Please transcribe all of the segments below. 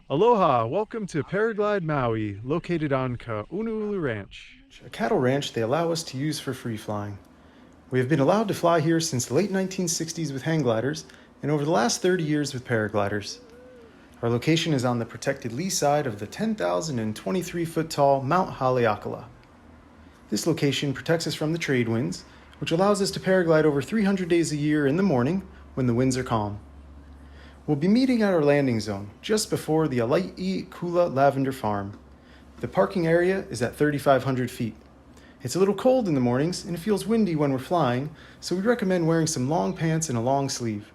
Aloha, welcome to Paraglide Maui, located on Ka'unu'ulu Ranch. A cattle ranch they allow us to use for free flying. We have been allowed to fly here since the late 1960s with hang gliders and over the last 30 years with paragliders. Our location is on the protected lee side of the 10,023-foot tall Mount Haleakala. This location protects us from the trade winds, which allows us to paraglide over 300 days a year in the morning when the winds are calm. We'll be meeting at our landing zone just before the Alai'i Kula Lavender Farm. The parking area is at 3,500 feet. It's a little cold in the mornings and it feels windy when we're flying, so we recommend wearing some long pants and a long sleeve.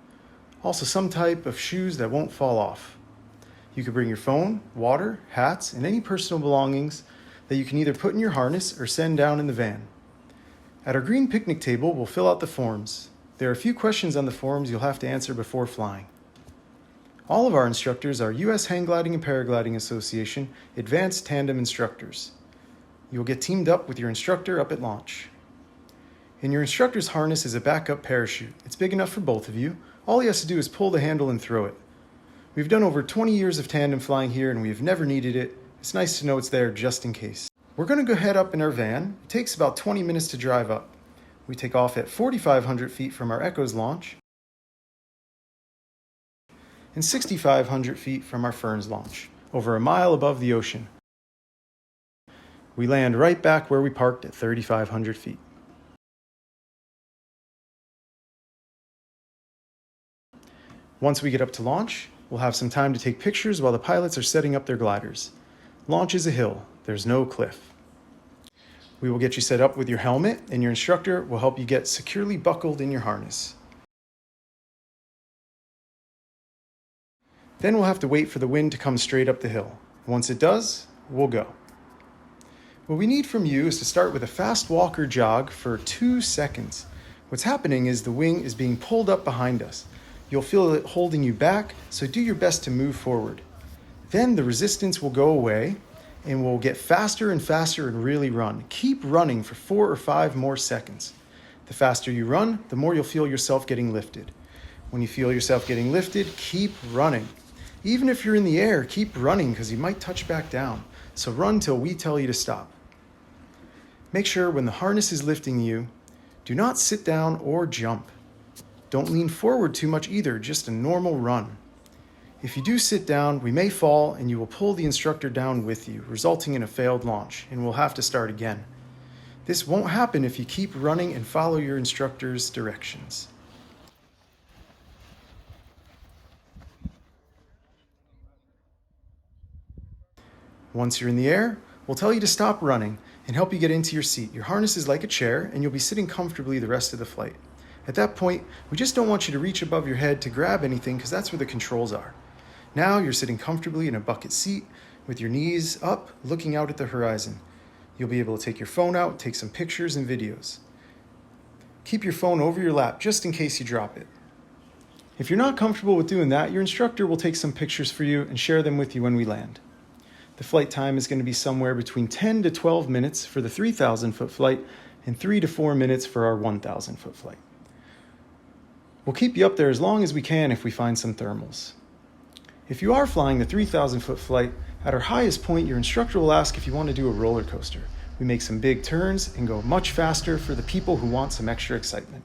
Also some type of shoes that won't fall off. You can bring your phone, water, hats, and any personal belongings that you can either put in your harness or send down in the van. At our green picnic table, we'll fill out the forms. There are a few questions on the forms you'll have to answer before flying. All of our instructors are U.S. Hang Gliding and Paragliding Association Advanced Tandem Instructors. You will get teamed up with your instructor up at launch. In your instructor's harness is a backup parachute. It's big enough for both of you. All he has to do is pull the handle and throw it. We've done over 20 years of tandem flying here and we have never needed it. It's nice to know it's there just in case. We're going to go head up in our van. It takes about 20 minutes to drive up. We take off at 4,500 feet from our Echoes launch and 6,500 feet from our Ferns launch, over a mile above the ocean. We land right back where we parked at 3,500 feet. Once we get up to launch, we'll have some time to take pictures while the pilots are setting up their gliders. Launch is a hill, there's no cliff. We will get you set up with your helmet and your instructor will help you get securely buckled in your harness. Then we'll have to wait for the wind to come straight up the hill. Once it does, we'll go. What we need from you is to start with a fast walk or jog for 2 seconds. What's happening is the wing is being pulled up behind us. You'll feel it holding you back, so do your best to move forward. Then the resistance will go away and we'll get faster and faster and really run. Keep running for 4 or 5 more seconds. The faster you run, the more you'll feel yourself getting lifted. When you feel yourself getting lifted, keep running. Even if you're in the air, keep running because you might touch back down. So run till we tell you to stop. Make sure when the harness is lifting you, do not sit down or jump. Don't lean forward too much either, just a normal run. If you do sit down, we may fall and you will pull the instructor down with you, resulting in a failed launch, and we'll have to start again. This won't happen if you keep running and follow your instructor's directions. Once you're in the air, we'll tell you to stop running and help you get into your seat. Your harness is like a chair and you'll be sitting comfortably the rest of the flight. At that point, we just don't want you to reach above your head to grab anything because that's where the controls are. Now you're sitting comfortably in a bucket seat with your knees up, looking out at the horizon. You'll be able to take your phone out, take some pictures and videos. Keep your phone over your lap just in case you drop it. If you're not comfortable with doing that, your instructor will take some pictures for you and share them with you when we land. The flight time is going to be somewhere between 10 to 12 minutes for the 3,000-foot flight and 3 to 4 minutes for our 1,000-foot flight. We'll keep you up there as long as we can if we find some thermals. If you are flying the 3,000-foot flight, at our highest point, your instructor will ask if you want to do a roller coaster. We make some big turns and go much faster for the people who want some extra excitement.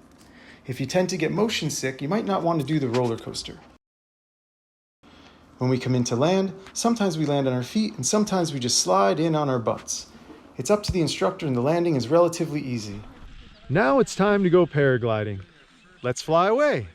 If you tend to get motion sick, you might not want to do the roller coaster. When we come in to land, sometimes we land on our feet and sometimes we just slide in on our butts. It's up to the instructor and the landing is relatively easy. Now it's time to go paragliding. Let's fly away.